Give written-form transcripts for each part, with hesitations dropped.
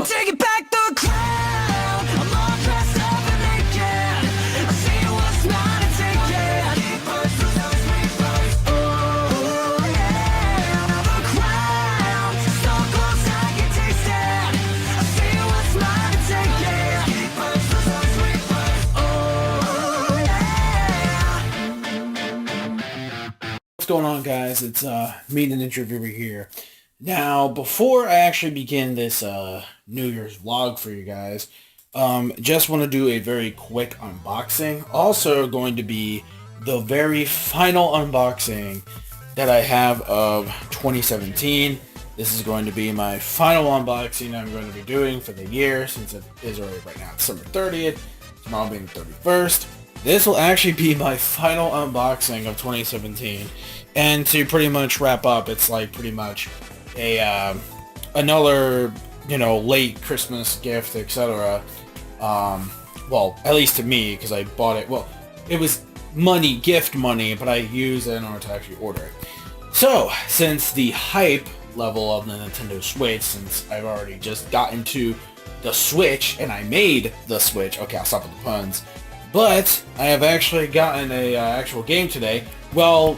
I'm taking back the crown. I'm all dressed up and naked. I see what's mine and take it. Oh yeah, the crown. So close I can taste it. I see what's mine and take it. Oh yeah. What's going on, guys? It's me, the Ninja Reviewer here. Now, before I actually begin this New Year's vlog for you guys, just want to do a very quick unboxing. Also going to be the very final unboxing that I have of 2017. This is going to be my final unboxing I'm going to be doing for the year, since it is already right now December 30th, tomorrow being the 31st. This will actually be my final unboxing of 2017, and to pretty much wrap up, it's like pretty much a another, you know, late Christmas gift, etc. Well, at least to me, because I bought it. Well, it was money, gift money, but I used it in order to actually order it. So, since the hype level of the Nintendo Switch, since I've already just gotten to the Switch, and I made the Switch. Okay, I'll stop with the puns. But I have actually gotten a actual game today. Well,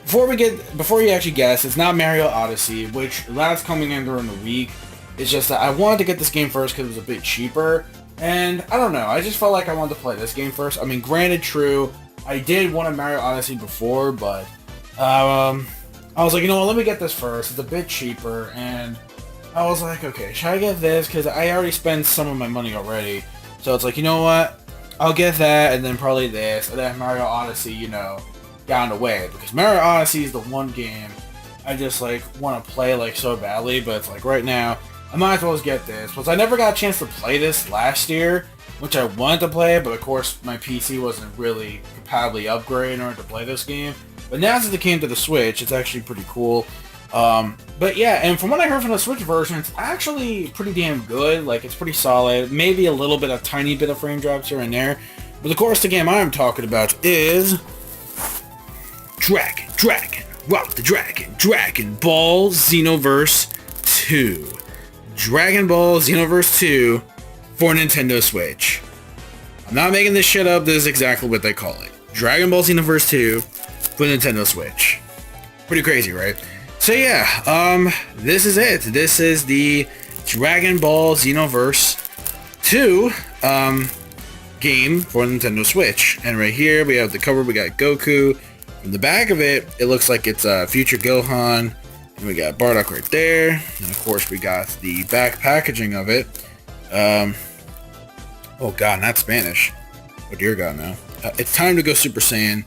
before you actually guess, it's not Mario Odyssey, which that's coming in during the week. It's just that I wanted to get this game first because it was a bit cheaper, and I don't know, I just felt like I wanted to play this game first. I mean, granted, true, I did want a Mario Odyssey before, but I was like, you know what, let me get this first. It's a bit cheaper, and I was like, okay, should I get this? Because I already spent some of my money already, so it's like, you know what, I'll get that, and then probably this, and then Mario Odyssey, you know, down the way, because Mario Odyssey is the one game I just like want to play like so badly. But it's like right now I might as well just get this, because I never got a chance to play this last year, which I wanted to play, but of course my PC wasn't really compatibly upgraded in order to play this game. But now since it came to the Switch, it's actually pretty cool. But yeah, and from what I heard from the Switch version, it's actually pretty damn good. Like, it's pretty solid, maybe a tiny bit of frame drops here and there, but of course the game I'm talking about is Dragon Ball Xenoverse 2. Dragon Ball Xenoverse 2 for Nintendo Switch. I'm not making this shit up, this is exactly what they call it. Dragon Ball Xenoverse 2 for Nintendo Switch. Pretty crazy, right? So yeah, this is it. This is the Dragon Ball Xenoverse 2 game for Nintendo Switch. And right here we have the cover, we got Goku. In the back of it, it looks like it's future Gohan, and we got Bardock right there, and of course we got the back packaging of it. Oh god, not Spanish. Oh dear god, no. It's time to go Super Saiyan,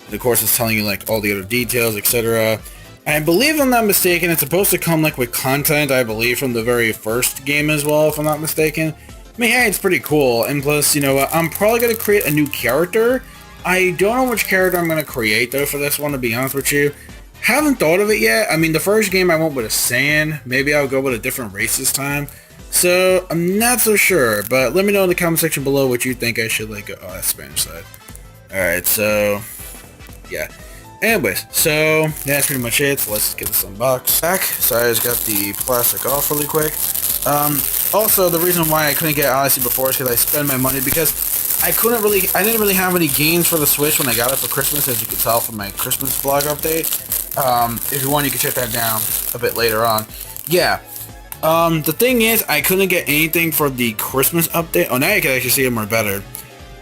and of course it's telling you like all the other details, etc. I believe, if I'm not mistaken, it's supposed to come like with content, I believe, from the very first game as well, if I'm not mistaken. I mean, hey, it's pretty cool, and plus, you know, I'm probably going to create a new character. I don't know which character I'm going to create, though, for this one, to be honest with you. Haven't thought of it yet. I mean, the first game I went with a Saiyan. Maybe I'll go with a different race this time. So, I'm not so sure, but let me know in the comment section below what you think I should, like, oh, that's Spanish side. Alright, so, yeah. Anyways, so, yeah, that's pretty much it. So let's get this unboxed. Back, so I just got the plastic off really quick. Also, the reason why I couldn't get Odyssey before is because I spent my money, because I didn't really have any games for the Switch when I got it for Christmas, as you can tell from my Christmas vlog update. If you want, you can check that down a bit later on. Yeah. The thing is, I couldn't get anything for the Christmas update. Oh, now you can actually see them more better.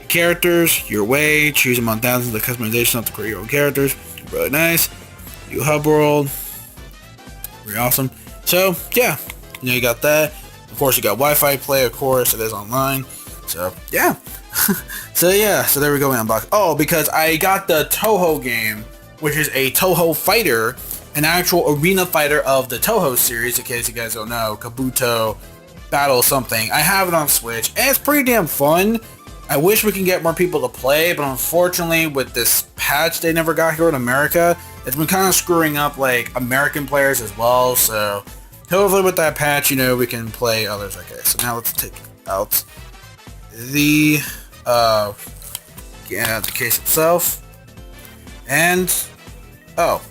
Characters, your way, choose among thousands of customization to create your own characters. Really nice. New hub world. Very awesome. So, yeah. You know, you got that. Of course, you got Wi-Fi play, of course. It is online. So, yeah. So there we go, we unboxed. Oh, because I got the Toho game, which is a Toho fighter, an actual arena fighter of the Toho series, in case you guys don't know, Kabuto, Battle something. I have it on Switch, and it's pretty damn fun. I wish we can get more people to play, but unfortunately with this patch they never got here in America, it's been kind of screwing up like American players as well, so hopefully with that patch, you know, we can play others. Okay, so now let's take out the the case itself, and oh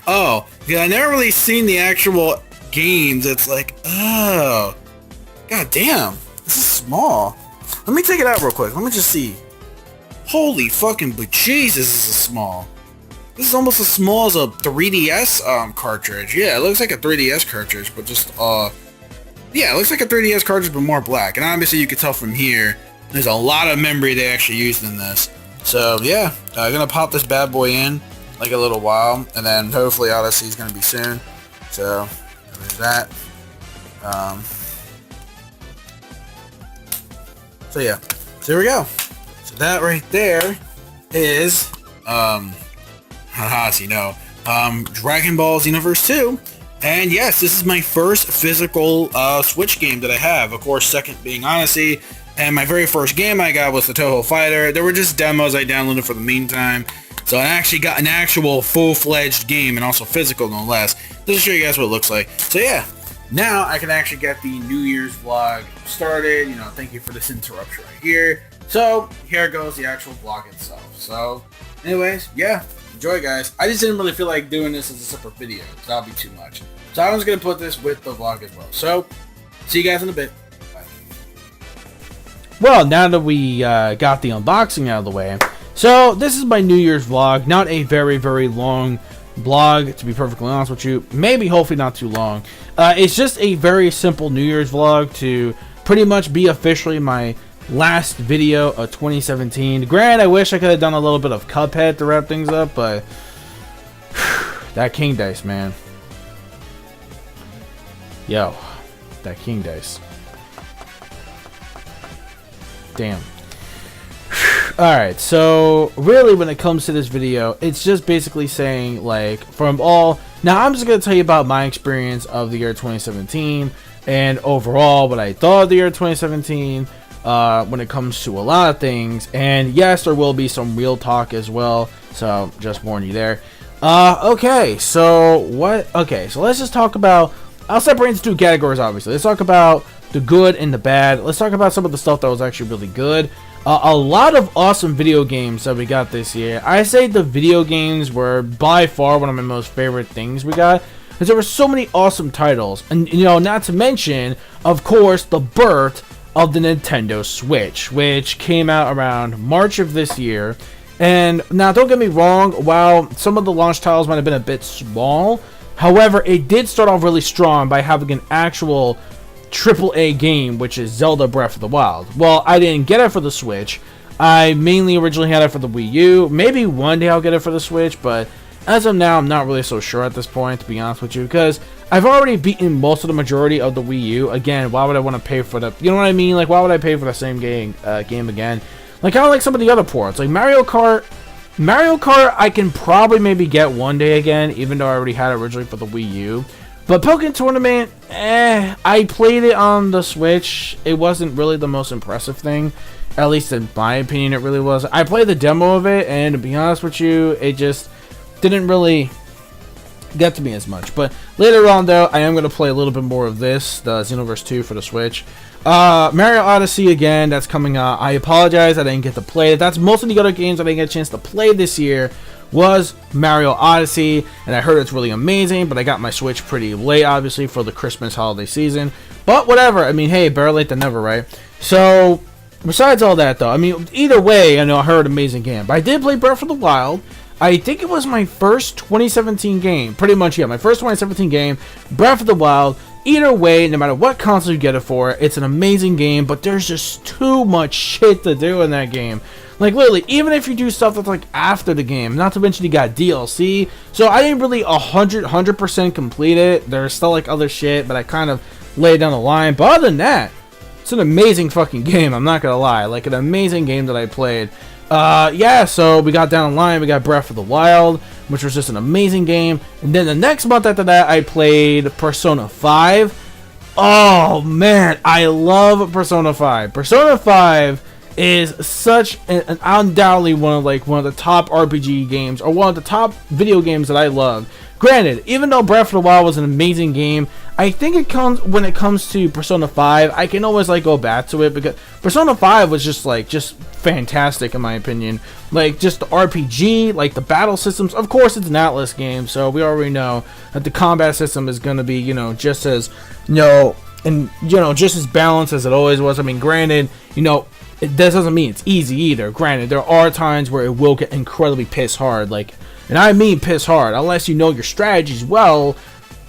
oh yeah, I never really seen the actual games. It's like, oh, God damn. This is small. Let me take it out real quick. Let me just see. Holy fucking bejesus, this is small. This is almost as small as a 3DS cartridge. Yeah, it looks like a 3DS cartridge, but just yeah, it looks like a 3DS cartridge but more black. And obviously you can tell from here, there's a lot of memory they actually used in this. So yeah, I'm gonna pop this bad boy in like a little while, and then hopefully Odyssey is gonna be soon. So there's that. So yeah, so here we go. So that right there is Dragon Ball Xenoverse 2. And yes, this is my first physical Switch game that I have. Of course, second being Odyssey. And my very first game I got was the Toho Fighter. There were just demos I downloaded for the meantime. So I actually got an actual full-fledged game, and also physical no less. Just to show you guys what it looks like. So yeah, now I can actually get the New Year's vlog started. You know, thank you for this interruption right here. So here goes the actual vlog itself. So anyways, yeah, enjoy guys. I just didn't really feel like doing this as a separate video, so that'll be too much. So I was going to put this with the vlog as well. So see you guys in a bit. Bye. Well, now that we got the unboxing out of the way, so this is my New Year's vlog. Not a very, very long vlog, to be perfectly honest with you. Maybe, hopefully not too long. It's just a very simple New Year's vlog to pretty much be officially my last video of 2017. Granted, I wish I could have done a little bit of Cuphead to wrap things up, but that King Dice, man. Yo, that King Dice. Damn. Alright, so really when it comes to this video, it's just basically saying, like, from all... Now, I'm just going to tell you about my experience of the year 2017, and overall what I thought of the year 2017, when it comes to a lot of things. And yes, there will be some real talk as well, so just warn you there. Okay, so let's just talk about... I'll separate into two categories, obviously. Let's talk about the good and the bad. Let's talk about some of the stuff that was actually really good. A lot of awesome video games that we got this year. I say the video games were by far one of my most favorite things we got, because there were so many awesome titles. And, you know, not to mention, of course, the birth of the Nintendo Switch, which came out around March of this year. And now, don't get me wrong, while some of the launch titles might have been a bit small, however, it did start off really strong by having an actual AAA game, which is Zelda Breath of the Wild. Well, I didn't get it for the Switch. I mainly originally had it for the Wii U. Maybe one day I'll get it for the Switch, but as of now, I'm not really so sure at this point, to be honest with you, because I've already beaten most of the majority of the Wii U. Again, why would I want to pay for the... You know what I mean? Like, why would I pay for the same game again? Like, kind of like some of the other ports. Like, Mario Kart, I can probably maybe get one day again, even though I already had it originally for the Wii U. But Pokken Tournament, I played it on the Switch. It wasn't really the most impressive thing. At least in my opinion, it really was. I played the demo of it, and to be honest with you, it just didn't really get to me as much. But later on, though, I am going to play a little bit more of this, the Xenoverse 2 for the Switch. Mario Odyssey, again, that's coming out. I apologize I didn't get to play it. That's most of the other games I didn't get a chance to play this year was Mario Odyssey, and I heard it's really amazing, but I got my Switch pretty late, obviously, for the Christmas holiday season. But whatever, I mean, hey, better late than never, right? So, besides all that, though, I mean, either way, I know I heard amazing game. But I did play Breath of the Wild. I think it was my first 2017 game. Pretty much, yeah, my first 2017 game, Breath of the Wild. Either way, no matter what console you get it for, it's an amazing game, but there's just too much shit to do in that game. Like, literally, even if you do stuff that's, like, after the game, not to mention you got DLC. So, I didn't really 100% complete it. There's still, like, other shit, but I kind of laid down the line. But other than that, it's an amazing fucking game, I'm not gonna lie. Like, an amazing game that I played. Yeah, so we got down the line, we got Breath of the Wild, which was just an amazing game. And then the next month after that, I played Persona 5. Oh, man, I love Persona 5. Persona 5 is such an undoubtedly one of the top RPG games, or one of the top video games that I love. Granted, even though Breath of the Wild was an amazing game, I think when it comes to Persona 5, I can always like go back to it, because Persona 5 was just fantastic in my opinion. Like, just the RPG, like the battle systems. Of course, it's an Atlas game, so we already know that the combat system is going to be, just as, and just as balanced as it always was. I mean, granted, that doesn't mean it's easy either. Granted, there are times where it will get incredibly piss hard, and I mean piss hard, unless you know your strategies well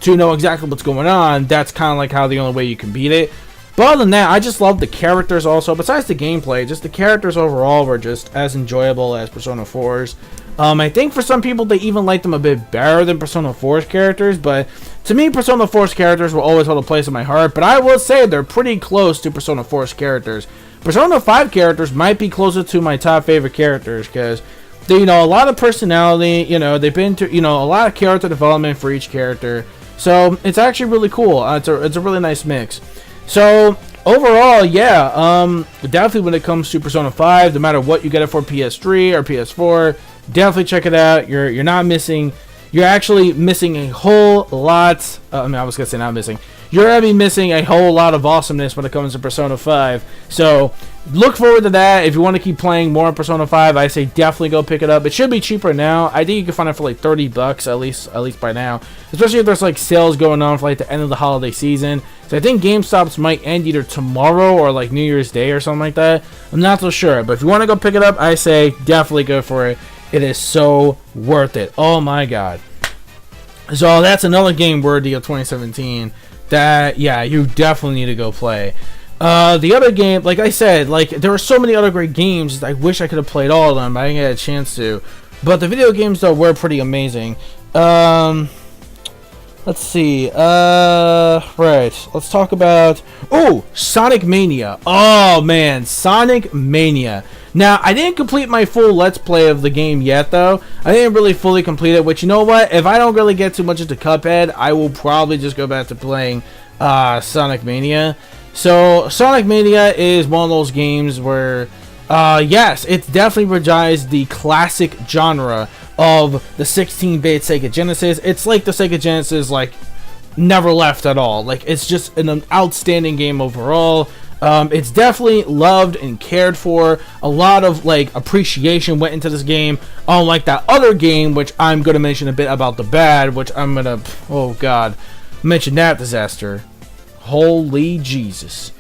to know exactly what's going on. That's kind of like how the only way you can beat it. But other than that, I just love the characters also. Besides the gameplay, just the characters overall were just as enjoyable as Persona 4's. I think for some people, they even like them a bit better than Persona 4's characters. But to me, Persona 4's characters will always hold a place in my heart. But I will say they're pretty close to Persona 4's characters. Persona 5 characters might be closer to my top favorite characters because they, a lot of personality. They've been to, a lot of character development for each character. So it's actually really cool. It's a really nice mix. So overall, yeah, definitely when it comes to Persona 5, no matter what you get it for PS3 or PS4, definitely check it out. You're not missing. You're actually missing a whole lot. I was gonna say not missing. You're gonna be missing a whole lot of awesomeness when it comes to Persona 5. So look forward to that. If you want to keep playing more on Persona 5, I say definitely go pick it up. It should be cheaper now. I think you can find it for like $30 at least by now. Especially if there's like sales going on for like the end of the holiday season. So I think GameStops might end either tomorrow or like New Year's Day or something like that. I'm not so sure. But if you want to go pick it up, I say definitely go for it. It is so worth it. Oh my god. So that's another game worthy of 2017 that, yeah, you definitely need to go play. The other game, like I said, there were so many other great games. I wish I could have played all of them, but I didn't get a chance to. But the video games, though, were pretty amazing. Let's see. Right. Let's talk about... Oh, Sonic Mania. Oh, man. Sonic Mania. Now, I didn't complete my full Let's Play of the game yet, though. I didn't really fully complete it, which, you know what? If I don't really get too much into Cuphead, I will probably just go back to playing Sonic Mania. So, Sonic Mania is one of those games where, yes, it definitely regimes the classic genre of the 16-bit Sega Genesis. It's like the Sega Genesis, never left at all. It's just an outstanding game overall. It's definitely loved and cared for. A lot of appreciation went into this game, unlike that other game, which I'm going to mention a bit about the bad, which I'm going to, oh god, mention that disaster. Holy Jesus.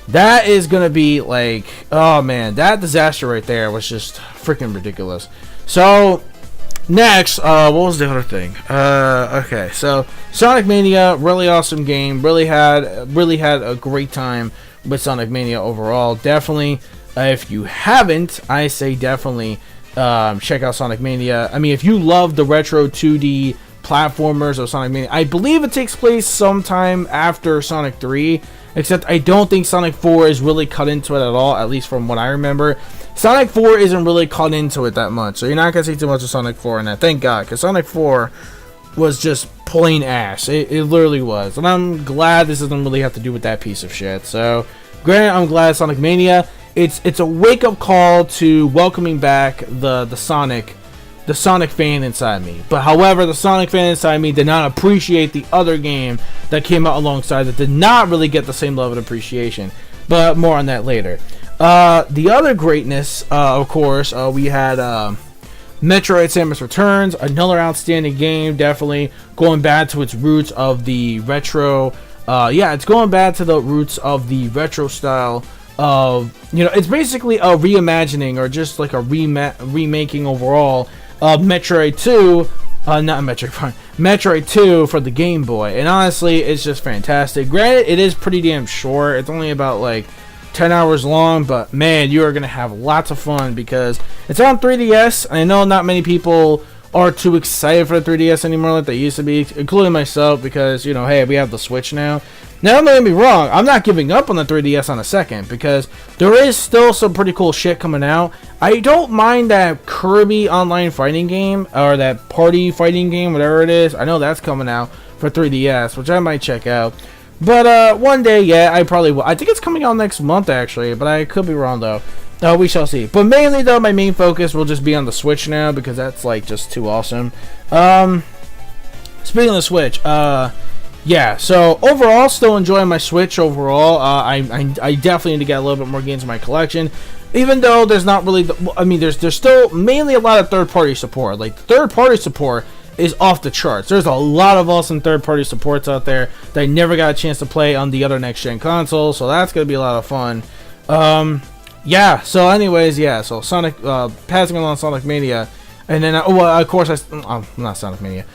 That is going to be oh man, that disaster right there was just freaking ridiculous. So next, what was the other thing? Okay, so Sonic Mania, really awesome game. Really had a great time with Sonic Mania overall. Definitely, if you haven't, I say definitely check out Sonic Mania. I mean, if you love the retro 2D platformers of Sonic Mania, I believe it takes place sometime after Sonic 3, except I don't think Sonic 4 is really cut into it at all, at least from what I remember. Sonic 4 isn't really cut into it that much, so you're not going to see too much of Sonic 4 in that. Thank God, because Sonic 4 was just plain ass. It literally was. And I'm glad this doesn't really have to do with that piece of shit. So, granted, I'm glad Sonic Mania, it's a wake-up call to welcoming back the Sonic fan inside me. But however, the Sonic fan inside me did not appreciate the other game that came out alongside that did not really get the same level of appreciation. But more on that later. The other greatness, of course, we had Metroid Samus Returns, another outstanding game, definitely going back to its roots of the retro. It's going back to the roots of the retro style of, it's basically a reimagining or just like a remaking overall of Metroid 2. Metroid 2 for the Game Boy. And honestly, it's just fantastic. Granted, it is pretty damn short. It's only about 10 hours long, but man, you are going to have lots of fun because it's on 3DS. I know not many people are too excited for the 3DS anymore like they used to be, including myself, because, hey, we have the Switch now. Now, don't get me wrong, I'm not giving up on the 3DS on a second, because there is still some pretty cool shit coming out. I don't mind that Kirby online fighting game, or that party fighting game, whatever it is. I know that's coming out for 3DS, which I might check out. But one day, yeah, I probably will. I think it's coming out next month, actually, but I could be wrong, though. We shall see. But mainly, though, my main focus will just be on the Switch now, because that's, just too awesome. Speaking of the Switch, yeah, so overall, still enjoying my Switch overall. I definitely need to get a little bit more games in my collection. Even though there's not really, there's still mainly a lot of third-party support. The third-party support is off the charts. There's a lot of awesome third-party supports out there that I never got a chance to play on the other next-gen consoles, so that's gonna be a lot of fun. Yeah. So, anyways, yeah. So Sonic, passing along Sonic Mania, and then of course not Sonic Mania.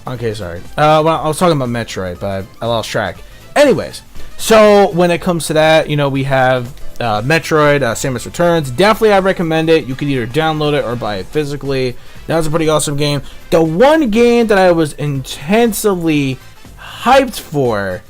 Okay, sorry. Well, I was talking about Metroid, but I lost track. Anyways, so when it comes to that, you know, we have Metroid, Samus Returns. Definitely, I recommend it. You can either download it or buy it physically. That was a pretty awesome game. The one game that I was intensely hyped for,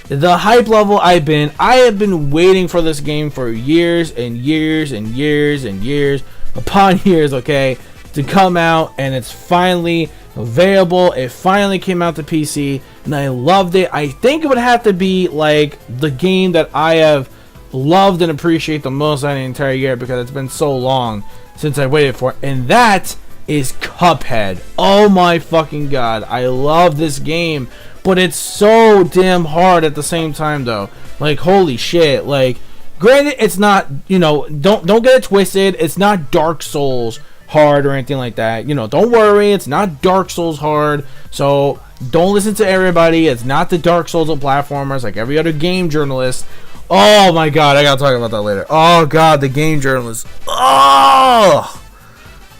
the hype level I have been waiting for this game for years and years and years and years upon years, okay, to come out, and it's finally available. It finally came out to PC, and I loved it. I think it would have to be like the game that I have loved and appreciate the most out of the entire year, because it's been so long since I waited for it, and that is Cuphead. Oh my fucking god, I love this game, but it's so damn hard at the same time though. Like, holy shit. Like, granted, it's not, you know, don't get it twisted, it's not Dark Souls hard or anything like that. You know, don't worry, it's not Dark Souls hard. So don't listen to everybody. It's not the Dark Souls of platformers like every other game journalist. Oh my god, I gotta talk about that later. Oh god, the game journalist. Oh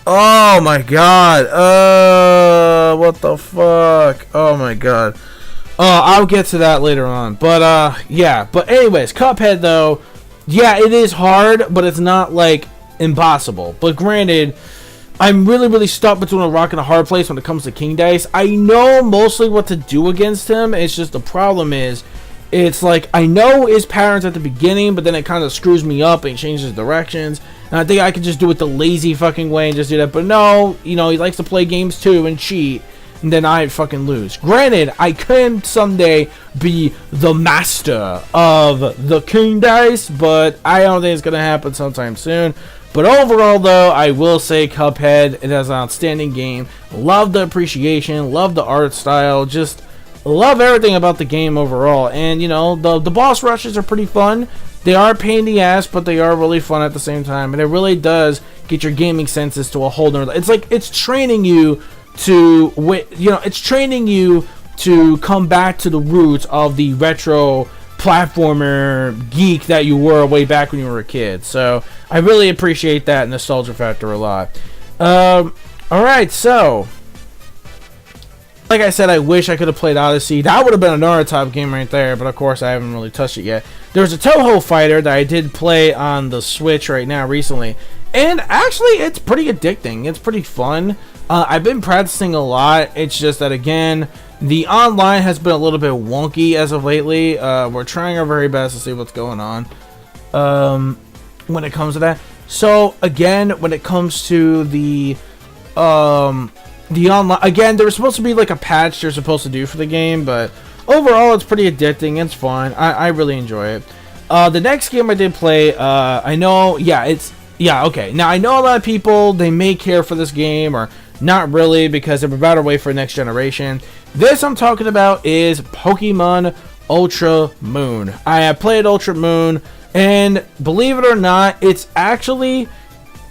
my god. What the fuck? Oh my god. I'll get to that later on. But yeah. But anyways, Cuphead though, yeah, it is hard, but it's not like impossible. But granted, I'm really stuck between a rock and a hard place when it comes to King Dice. I know mostly what to do against him. It's just the problem is, it's like I know his patterns at the beginning, but then it kind of screws me up and changes directions. And I think I could just do it the lazy fucking way and just do that. But no, you know, he likes to play games too and cheat, and then I fucking lose. Granted, I can someday be the master of the King Dice, but I don't think it's gonna happen sometime soon. But overall, though, I will say Cuphead, it is an outstanding game. Love the appreciation, love the art style, just love everything about the game overall. And, you know, the boss rushes are pretty fun. They are a pain in the ass, but they are really fun at the same time. And it really does get your gaming senses to a whole nother. It's like it's training you to, you know, it's training you to come back to the roots of the retro platformer geek that you were way back when you were a kid. So I really appreciate that nostalgia factor a lot. Alright, so like I said, I wish I could have played Odyssey. That would have been another top game right there, but of course I haven't really touched it yet. There's a Toho fighter that I did play on the Switch right now recently, and actually it's pretty addicting. It's pretty fun. I've been practicing a lot. It's just that, again, the online has been a little bit wonky as of lately. We're trying our very best to see what's going on when it comes to that. So again, when it comes to the online, again, there was supposed to be like a patch they're supposed to do for the game, but overall it's pretty addicting. It's fun. I really enjoy it. The next game I did play, I know, okay. Now I know a lot of people, they may care for this game or not really, because they're about to wait for next generation. This I'm talking about is Pokemon Ultra Moon. I have played Ultra Moon, and believe it or not, it's actually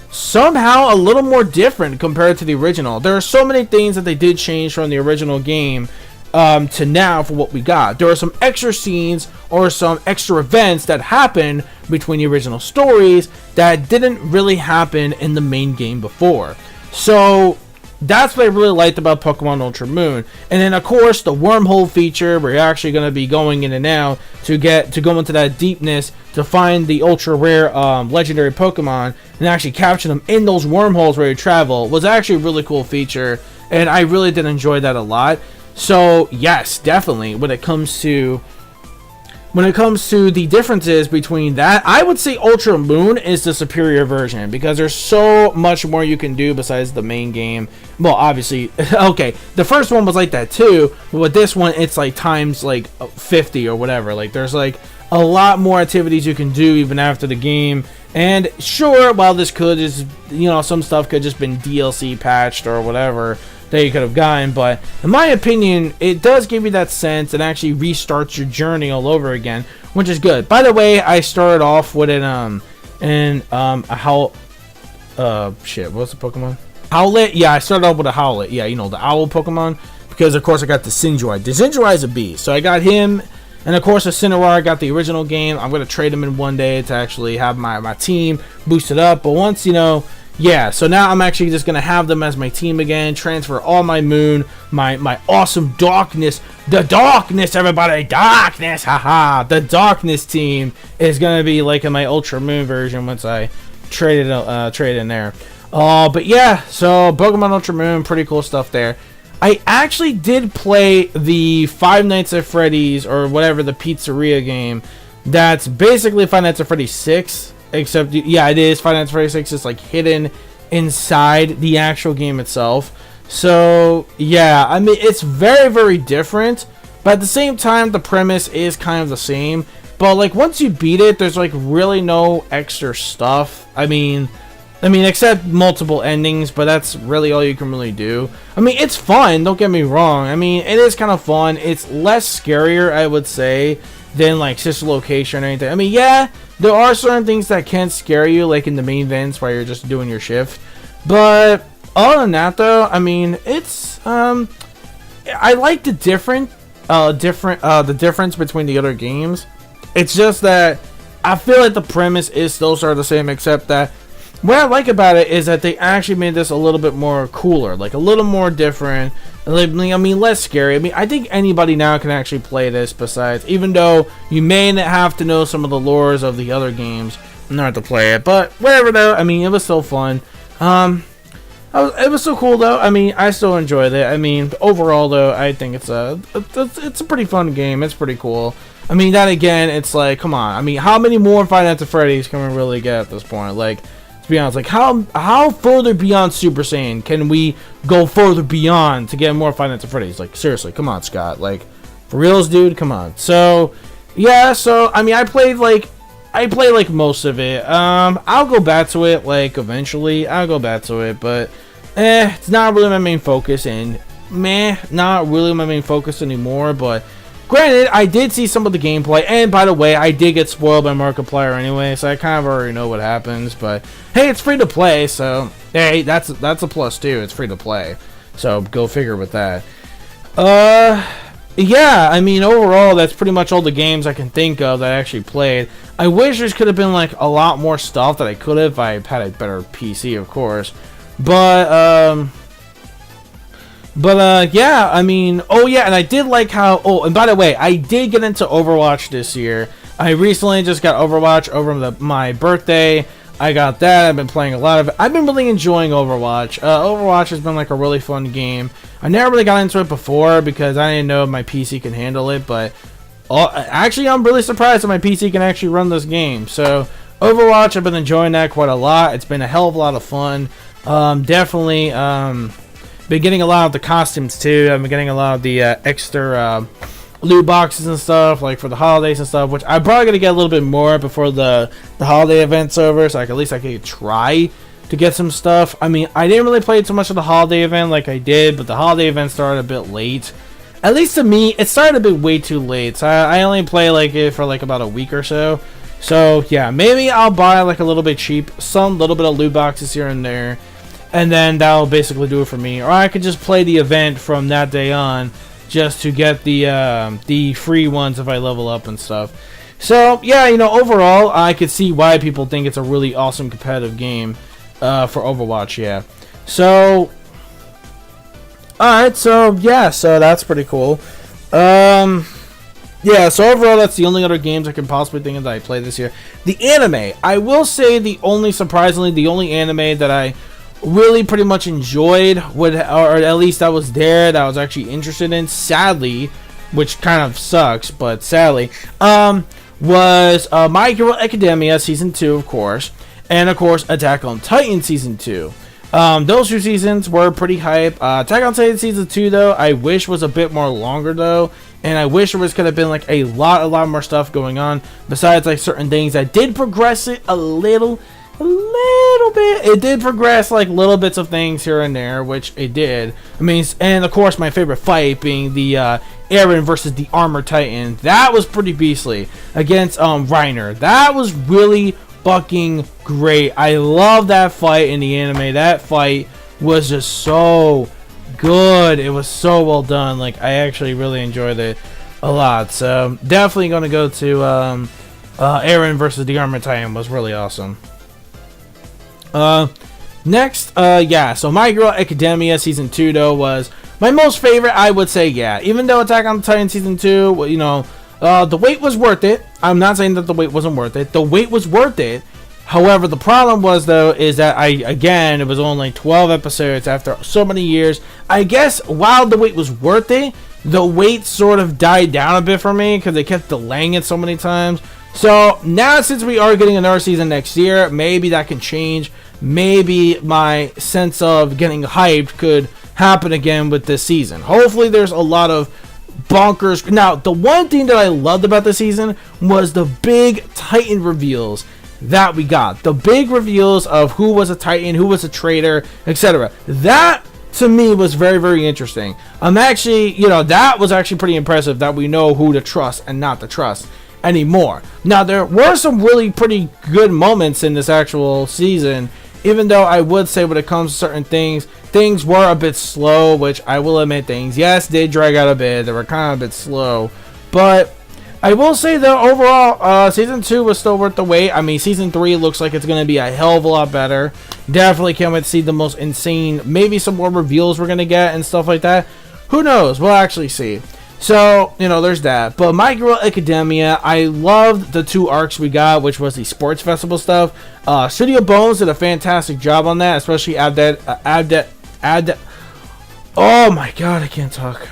somehow a little more different compared to the original. There are so many things that they did change from the original game to now for what we got. There are some extra scenes or some extra events that happen between the original stories that didn't really happen in the main game before. So that's what I really liked about Pokemon Ultra Moon. And then of course the wormhole feature, where you're actually going to be going in and out to go into that deepness to find the ultra rare legendary Pokemon and actually capture them in those wormholes where you travel, was actually a really cool feature, and I really did enjoy that a lot. So yes, definitely when it comes to the differences between that, I would say Ultra Moon is the superior version, because there's so much more you can do besides the main game. Well, obviously, okay, the first one was like that too, but with this one, it's like times like 50 or whatever. Like, there's like a lot more activities you can do even after the game. And sure, while this could is, you know, some stuff could just been DLC patched or whatever that you could have gotten, but in my opinion, it does give you that sense and actually restarts your journey all over again, which is good. By the way, I started off with an what's the Pokemon? Howlet. Yeah, I started off with a Howlet. Yeah, you know, the owl Pokemon. Because, of course, I got the Sinjoy. The Sinjoy is a beast. So I got him. And, of course, the Cineroar, I got the original game. I'm going to trade him in one day to actually have my team boosted up. But once, you know, yeah. So now I'm actually just going to have them as my team again. Transfer all my Moon, my awesome Darkness. The Darkness, everybody. Darkness. Haha. The Darkness team is going to be like in my Ultra Moon version once I trade in there. But yeah, so Pokemon Ultra Moon, pretty cool stuff there. I actually did play the Five Nights at Freddy's, or whatever, the pizzeria game. That's basically Five Nights at Freddy's 6, except, yeah, it is Five Nights at Freddy's 6. It's like hidden inside the actual game itself. So, yeah, I mean, it's very, very different. But at the same time, the premise is kind of the same. But, like, once you beat it, there's, like, really no extra stuff. I mean, except multiple endings, but that's really all you can really do. I mean, it's fun, don't get me wrong. I mean, it is kind of fun. It's less scarier, I would say, than, like, Sister Location or anything. I mean, yeah, there are certain things that can scare you, like in the main events while you're just doing your shift. But, other than that, though, I mean, it's, I like the the difference between the other games. It's just that I feel like the premise is still sort of the same, except that what I like about it is that they actually made this a little bit more cooler, like a little more different. I mean, less scary. I mean, I think anybody now can actually play this. Besides, even though you may not have to know some of the lores of the other games in order to play it, but whatever though. I mean, it was still fun. It was so cool though. I mean, I still enjoyed it. I mean, overall though, I think it's a pretty fun game. It's pretty cool. I mean, then again, it's like, come on. I mean, how many more Five Nights at Freddy's can we really get at this point? Like, to be honest, like how further beyond Super Saiyan can we go further beyond to get more Five Nights at Freddy's? Like, seriously, come on, Scott. Like, for reals, dude, come on. So, yeah. So, I mean, I played like most of it. I'll go back to it like eventually. I'll go back to it, but it's not really my main focus, and not really my main focus anymore. But granted, I did see some of the gameplay, and by the way, I did get spoiled by Markiplier anyway, so I kind of already know what happens. But hey, it's free to play, so hey, that's a plus too. It's free to play, so go figure with that. Yeah, I mean, overall, that's pretty much all the games I can think of that I actually played. I wish there could have been like a lot more stuff that I could have if I had a better PC, of course. But yeah, I mean, oh yeah, and I did like how, oh, and by the way, I did get into Overwatch this year. I recently just got Overwatch over my birthday. I got that. I've been playing a lot of it. I've been really enjoying Overwatch. Overwatch has been like a really fun game. I never really got into it before because I didn't know if my PC can handle it, but actually, I'm really surprised that my PC can actually run this game. So, Overwatch, I've been enjoying that quite a lot. It's been a hell of a lot of fun. Definitely, been getting a lot of the costumes too. I've been getting a lot of the extra loot boxes and stuff, like for the holidays and stuff, which I'm probably gonna get a little bit more before the holiday event's over, so at least I can try to get some stuff. I mean, I didn't really play too much of the holiday event like I did, but the holiday event started a bit late. At least to me, it started a bit way too late. So I only play like it for like about a week or so. So yeah, maybe I'll buy like a little bit cheap, some little bit of loot boxes here and there, and then that'll basically do it for me. Or I could just play the event from that day on, just to get the free ones if I level up and stuff. So yeah, you know, overall, I could see why people think it's a really awesome competitive game for Overwatch. Yeah. So. Alright, so yeah, so that's pretty cool. Yeah, so overall, that's the only other games I can possibly think of that I played this year. The anime, I will say surprisingly, the only anime that I really pretty much enjoyed, or at least that was there, that I was actually interested in, sadly, which kind of sucks, but sadly, was My Hero Academia Season 2, of course, and of course, Attack on Titan Season 2. Those two seasons were pretty hype. Attack on Titan Season 2, though, I wish was a bit more longer, though. And I wish there could have been, like, a lot more stuff going on. Besides, like, certain things that did progress it a little bit. It did progress, like, little bits of things here and there, which it did. I mean, and, of course, my favorite fight being the, Eren versus the Armor Titan. That was pretty beastly. Against, Reiner. That was really fucking great. I love that fight in the anime. That fight was just so good. It was so well done. Like, I actually really enjoyed it a lot. So definitely going to go to Aaron versus the Armored Titan was really awesome. Next, yeah, so My Hero Academia Season 2, though, was my most favorite, I would say, yeah. Even though Attack on Titan Season 2, you know, the wait was worth it. I'm not saying that the wait wasn't worth it. The wait was worth it. However, the problem was, though, is that it was only 12 episodes after so many years. I guess while the wait was worth it, the wait sort of died down a bit for me because they kept delaying it so many times. So now, since we are getting another season next year, maybe that can change. Maybe my sense of getting hyped could happen again with this season. Hopefully there's a lot of bonkers. Now, the one thing that I loved about the season was the big Titan reveals that we got. The big reveals of who was a Titan, who was a traitor, etc. That, to me, was very, very interesting. I'm actually, you know, that was actually pretty impressive that we know who to trust and not to trust anymore. Now, there were some really pretty good moments in this actual season. Even though I would say when it comes to certain things, things were a bit slow, which I will admit things, yes, did drag out a bit. They were kind of a bit slow. But I will say that overall, Season 2 was still worth the wait. I mean, Season 3 looks like it's going to be a hell of a lot better. Definitely can't wait to see the most insane, maybe some more reveals we're going to get and stuff like that. Who knows? We'll actually see. So, you know, there's that. But My Hero Academia, I loved the 2 arcs we got, which was the sports festival stuff. Studio Bones did a fantastic job on that, especially oh my god, I can't talk.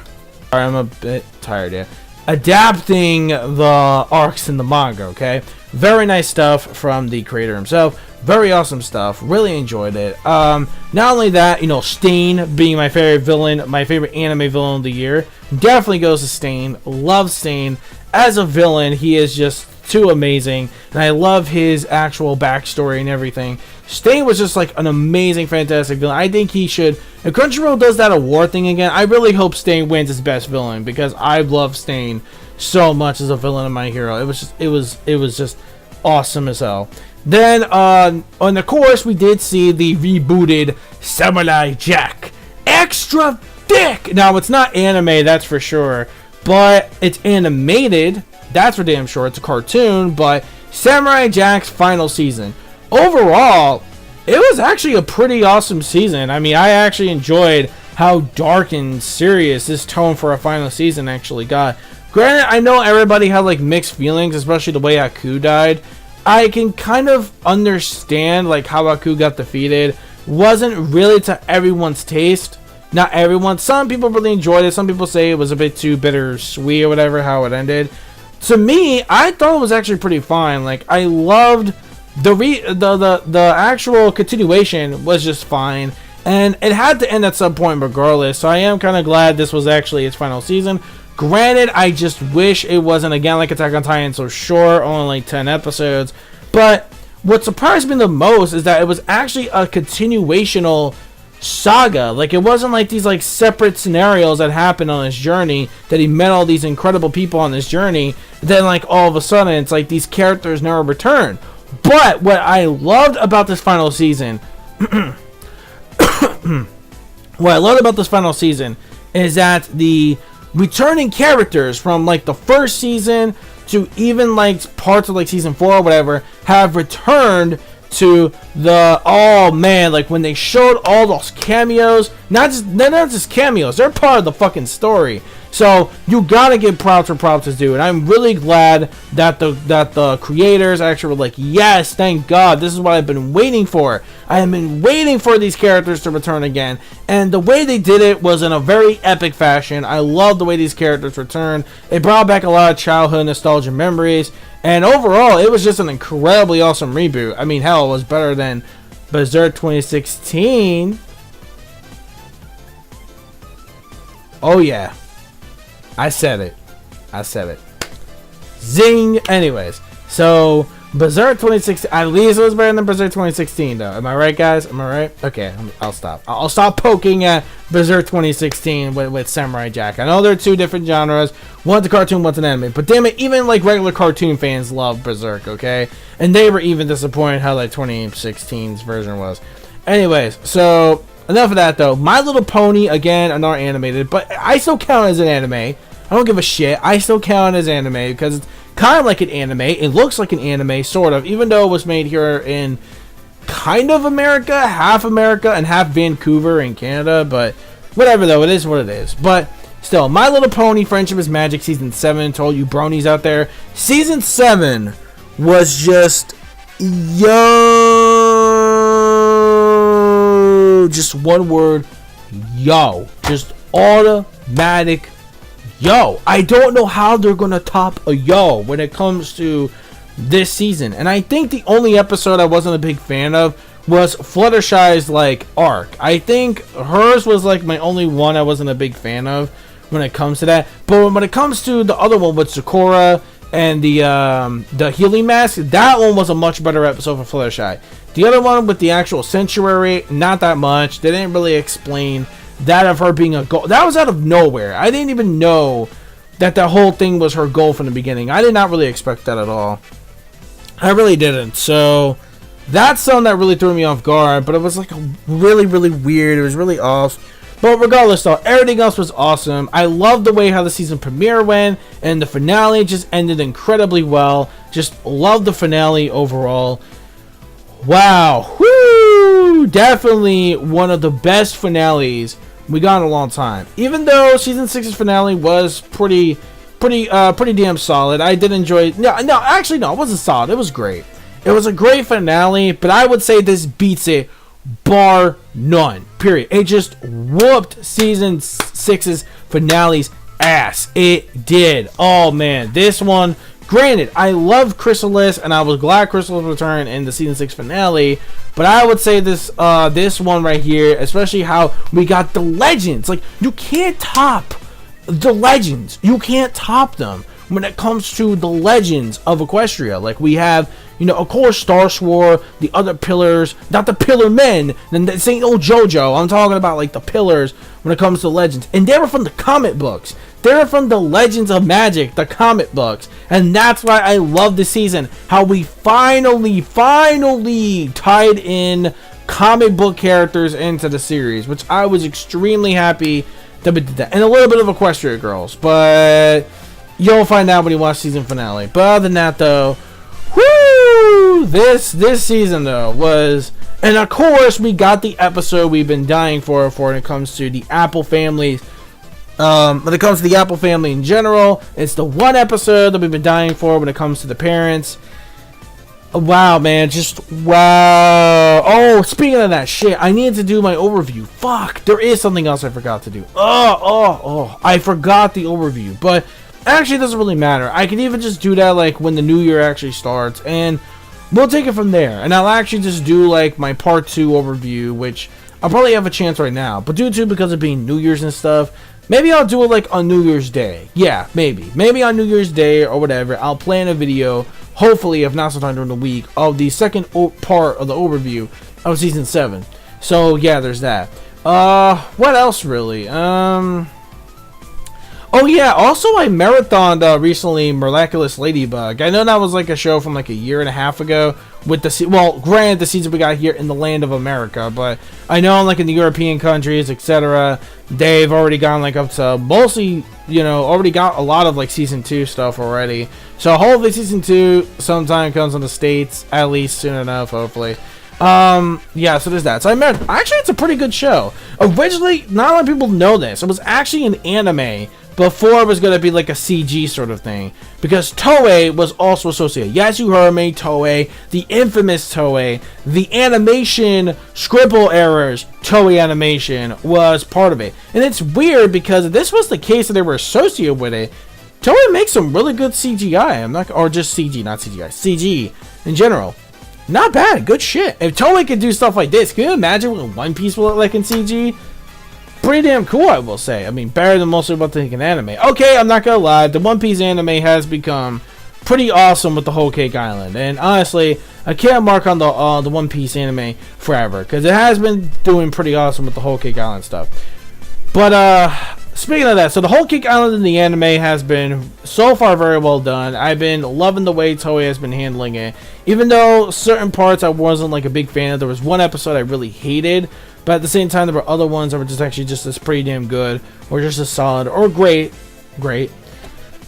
Sorry, I'm a bit tired, yeah. Adapting the arcs in the manga, okay? Very nice stuff from the creator himself. Very awesome stuff. Really enjoyed it. Not only that, you know, Stain being my favorite villain, my favorite anime villain of the year, definitely goes to Stain. Love Stain as a villain. He is just too amazing, and I love his actual backstory and everything. Stain was just like an amazing, fantastic villain. I think he should. If Crunchyroll does that award thing again, I really hope Stain wins his best villain because I love Stain so much as a villain of My Hero. It was just awesome as hell. Then on the course, we did see the rebooted Samurai Jack. Extra thick! Now, it's not anime, that's for sure, but it's animated. That's for damn sure. It's a cartoon, but Samurai Jack's final season. Overall, it was actually a pretty awesome season. I mean, I actually enjoyed how dark and serious this tone for a final season actually got. Granted, I know everybody had like mixed feelings, especially the way Aku died. I can kind of understand like how Aku got defeated. Wasn't really to everyone's taste. Not everyone. Some people really enjoyed it. Some people say it was a bit too bittersweet or whatever how it ended. To me, I thought it was actually pretty fine. Like, I loved the actual continuation was just fine, and it had to end at some point regardless. So I am kind of glad this was actually its final season. Granted, I just wish it wasn't again like Attack on Titan so short, only like 10 episodes. But what surprised me the most is that it was actually a continuational saga. Like, it wasn't like these like separate scenarios that happened on his journey, that he met all these incredible people on this journey, then like all of a sudden it's like these characters never return. But what I loved about this final season is that the returning characters from like the first season to even like parts of like season 4 or whatever have returned to the, oh man, like when they showed all those cameos, they're not just cameos, they're part of the fucking story. So you gotta give props where props is due, and I'm really glad that the creators actually were like, yes, thank God, this is what I've been waiting for. I have been waiting for these characters to return again, and the way they did it was in a very epic fashion. I love the way these characters returned. It brought back a lot of childhood nostalgia memories, and overall, it was just an incredibly awesome reboot. I mean, hell, it was better than Berserk 2016. Oh yeah. I said it. Zing! Anyways, so Berserk 2016, at least it was better than Berserk 2016 though. Am I right, guys? Am I right? Okay, I'll stop. I'll stop poking at Berserk 2016 with Samurai Jack. I know they're two different genres. One's a cartoon, one's an anime. But damn it, even like regular cartoon fans love Berserk, okay? And they were even disappointed how like 2016's version was. Anyways, so enough of that though. My Little Pony, again, another animated, but I still count as an anime. I don't give a shit. I still count as anime because it's kind of like an anime. It looks like an anime, sort of, even though it was made here in kind of America, and half Vancouver in Canada, but whatever though, it is what it is. But still, My Little Pony Friendship is Magic Season 7, to all you bronies out there. Season 7 was just, yo, just one word, yo, just automatic yo. I don't know how they're gonna top a yo when it comes to this season. And I think the only episode I wasn't a big fan of was Fluttershy's like arc. I think hers was like my only one I wasn't a big fan of when it comes to that. But when it comes to the other one with Sakura and the healing mask, that one was a much better episode for Fluttershy. The other one with the actual sanctuary, not that much. They didn't really explain that of her being a goal. That was out of nowhere. I didn't even know that the whole thing was her goal from the beginning. I did not really expect that at all. I really didn't. So that's something that really threw me off guard, but it was like really, really weird. It was really off. But regardless though, everything else was awesome. I loved the way how the season premiere went, and the finale just ended incredibly well. Just loved the finale overall. Wow. Woo! Definitely one of the best finales we got in a long time. Even though season 6's finale was pretty damn solid. I did enjoy. Actually, it wasn't solid. It was great. It was a great finale, but I would say this beats it, bar none. Period. It just whooped season 6's finale's ass. It did. Oh man, this one. Granted, I love Chrysalis, and I was glad Chrysalis returned in the season 6 finale. But I would say this one right here, especially how we got the legends. Like, you can't top the legends. You can't top them when it comes to the legends of Equestria. Like, we have, of course, Star Sword, the other pillars, not the pillar men, and this ain't no JoJo. I'm talking about like the pillars when it comes to legends. And they were from the comic books. They're from the Legends of Magic, the comic books. And that's why I love this season. How we finally tied in comic book characters into the series, which I was extremely happy that we did that. And a little bit of Equestria Girls, but you'll find out when you watch season finale. But other than that though, whoo! This season though was, and of course we got the episode we've been dying for when it comes to the Apple families. When it comes to the Apple family in general, it's the one episode that we've been dying for when it comes to the parents. Wow, man, just wow. Oh, speaking of that shit, I needed to do my overview. Fuck, there is something else I forgot to do. I forgot the overview, but actually it doesn't really matter. I can even just do that like when the new year actually starts, and we'll take it from there. And I'll actually just do like my part 2 overview, which I'll probably have a chance right now, but due to because of being New Year's and stuff, maybe I'll do it like on New Year's Day. Yeah, maybe on New Year's Day or whatever, I'll plan a video, hopefully if not sometime during the week, of the second part of the overview of season 7. So yeah, there's that. What else really? Oh yeah, also I marathoned recently Miraculous Ladybug. I know that was like a show from like a year and a half ago with the granted the season we got here in the land of America, but I know like in the European countries, etc., they've already gone like up to mostly, already got a lot of like season 2 stuff already. So hopefully season 2 sometime comes in the States, at least soon enough, hopefully. Yeah, so there's that. So actually it's a pretty good show. Originally, not a lot of people know this. It was actually an anime before it was going to be like a CG sort of thing, because Toei was also associated. Yes, you heard me, Toei, the infamous Toei, the animation scribble errors, Toei Animation was part of it. And it's weird because if this was the case that they were associated with it, Toei makes some really good CGI. Or just CG, not CGI, CG in general. Not bad, good shit. If Toei could do stuff like this, can you imagine what One Piece will look like in CG? Pretty damn cool, I will say. I mean, better than most of what they think in anime. Okay, I'm not gonna lie, the One Piece anime has become pretty awesome with the Whole Cake Island, and honestly, I can't mark on the One Piece anime forever, because it has been doing pretty awesome with the Whole Cake Island stuff. But speaking of that, so the Whole Cake Island in the anime has been so far very well done. I've been loving the way Toei has been handling it, even though certain parts I wasn't like a big fan of. There was one episode I really hated, but at the same time, there were other ones that were just actually just as pretty damn good, or just as solid, or great.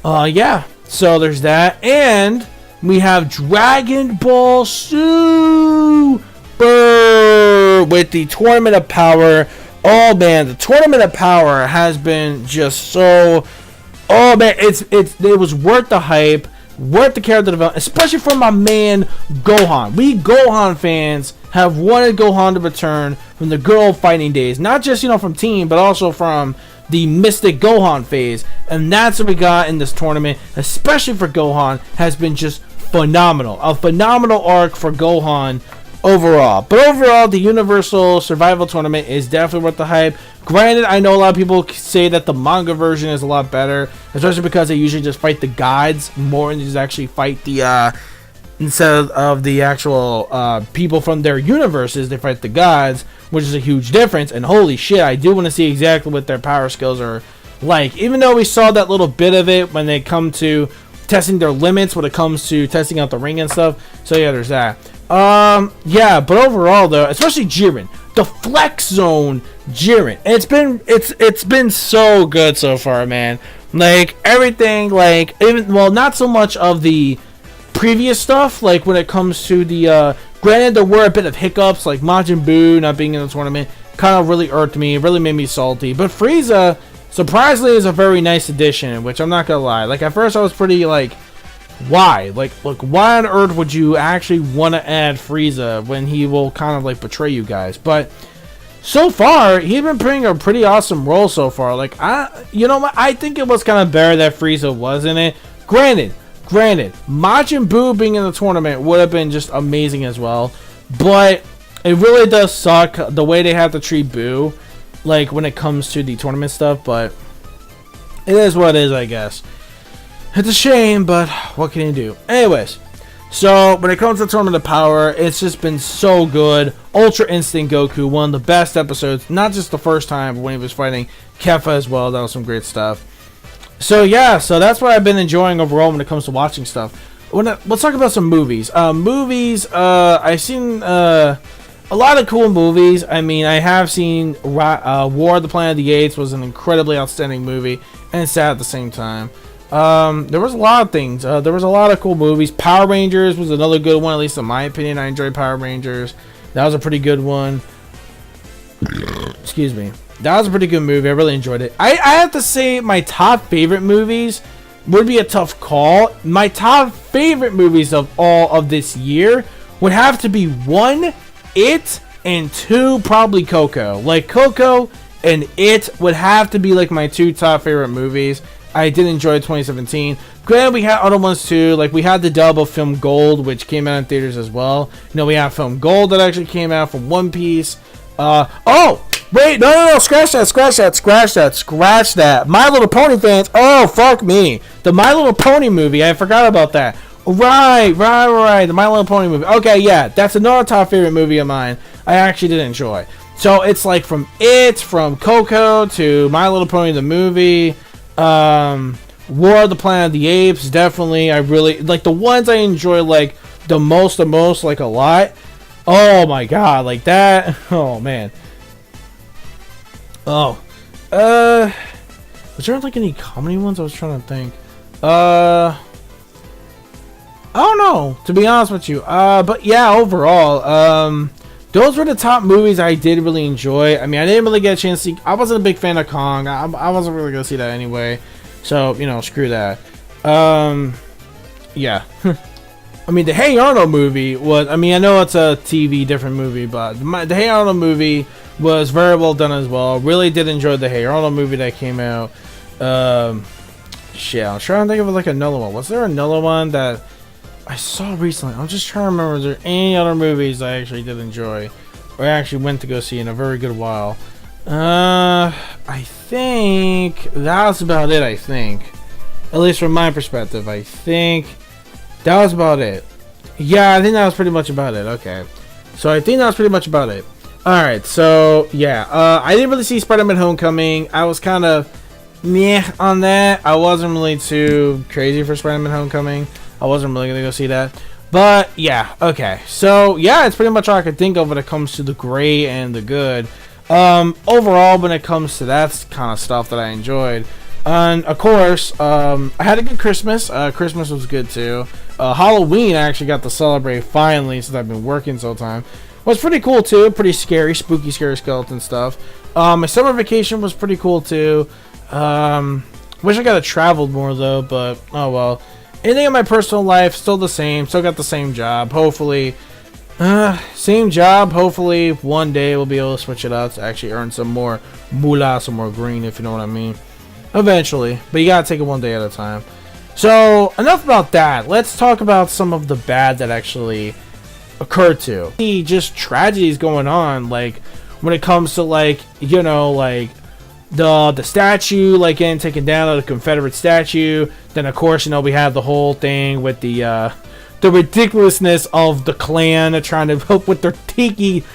Yeah, so there's that, and we have Dragon Ball Super with the Tournament of Power. Oh man, the Tournament of Power has been just so. Oh man, it was worth the hype, worth the character development, especially for my man Gohan. We Gohan fans have wanted Gohan to return from the good old fighting days, not just from Team, but also from the Mystic Gohan phase, and that's what we got in this tournament, especially for Gohan, has been just phenomenal. A phenomenal arc for Gohan overall. But overall, the Universal Survival Tournament is definitely worth the hype. Granted, I know a lot of people say that the manga version is a lot better, especially because they usually just fight the gods more than just actually fight the instead of the actual people from their universes, they fight the gods, which is a huge difference. And holy shit, I do want to see exactly what their power skills are like. Even though we saw that little bit of it when they come to testing their limits, when it comes to testing out the ring and stuff. So yeah, there's that. Yeah, but overall though, especially Jiren, the Flex Zone Jiren, it's been so good so far, man. Like everything, like even not so much of the previous stuff, like when it comes to the granted there were a bit of hiccups, like Majin Buu not being in the tournament kind of really irked me, really made me salty. But Frieza surprisingly is a very nice addition, which I'm not gonna lie. Like at first I was pretty like, why? Like why on earth would you actually want to add Frieza when he will kind of like betray you guys? But so far he's been playing a pretty awesome role so far. Like I think it was kind of better that Frieza was in it. Granted, Majin Buu being in the tournament would have been just amazing as well, but it really does suck the way they have to treat Buu, like when it comes to the tournament stuff. But it is what it is, I guess. It's a shame, but what can you do? Anyways, so when it comes to Tournament of Power, it's just been so good. Ultra Instinct Goku, one of the best episodes, not just the first time, but when he was fighting Keffa as well. That was some great stuff. So yeah, so that's what I've been enjoying overall when it comes to watching stuff. Let's talk about some movies. I've seen a lot of cool movies. I mean, I have seen War of the Planet of the Apes was an incredibly outstanding movie, and sad at the same time. There was a lot of things. There was a lot of cool movies. Power Rangers was another good one, at least in my opinion. I enjoyed Power Rangers. That was a pretty good one. Excuse me. That was a pretty good movie. I really enjoyed it. I have to say my top favorite movies would be a tough call. My top favorite movies of all of this year would have to be 1, It, and 2, probably Coco. Like Coco and It would have to be like my 2 top favorite movies. I did enjoy 2017. Granted, we had other ones too. Like we had the dub of Film Gold, which came out in theaters as well. We have Film Gold that actually came out from One Piece. Oh! Wait, no, scratch that. My Little Pony fans, oh, fuck me. The My Little Pony movie, I forgot about that. Right, the My Little Pony movie. Okay, yeah, that's another top favorite movie of mine. I actually did enjoy. So it's like from Coco to My Little Pony the movie, War of the Planet of the Apes, definitely. I really, like the ones I enjoy like the most, like a lot. Oh my god, like that, oh man. Oh, was there like any comedy ones? I was trying to think. I don't know, to be honest with you. But yeah, overall, those were the top movies I did really enjoy. I mean, I didn't really get a chance to see. I wasn't a big fan of Kong. I wasn't really gonna see that anyway. So screw that. Yeah. I mean, the Hey Arnold movie was. I mean, I know it's a TV different movie, but the Hey Arnold movie was very well done as well. Really did enjoy the Hey Arnold movie that came out. Shit, I'm trying to think of like another one. Was there another one that I saw recently? I'm just trying to remember. Was there any other movies I actually did enjoy, or I actually went to go see in a very good while? I think that's about it. I think, at least from my perspective, I think that was about it. Yeah, I think that was pretty much about it. Okay, so I think that was pretty much about it. Alright, so yeah, I didn't really see Spider-Man Homecoming. I was kind of meh on that. I wasn't really too crazy for Spider-Man Homecoming. I wasn't really gonna go see that. But yeah, okay. So yeah, it's pretty much all I could think of when it comes to the great and the good. Overall, when it comes to that kind of stuff that I enjoyed, and of course, I had a good Christmas. Christmas was good too. Halloween I actually got to celebrate finally since I've been working so time. Was pretty cool too. Pretty scary, spooky, scary skeleton stuff. My summer vacation was pretty cool too. Wish I got to travel more though, but oh well. Anything in my personal life still the same. Still got the same job. Hopefully, same job. Hopefully one day we'll be able to switch it out to actually earn some more moolah, some more green, if you know what I mean. Eventually, but you gotta take it one day at a time. So enough about that. Let's talk about some of the bad that actually occurred to. Just tragedies going on, like when it comes to like, you know, like the statue like getting taken down, the Confederate statue. Then of course, you know, we have the whole thing with the ridiculousness of the Klan trying to help with their tiki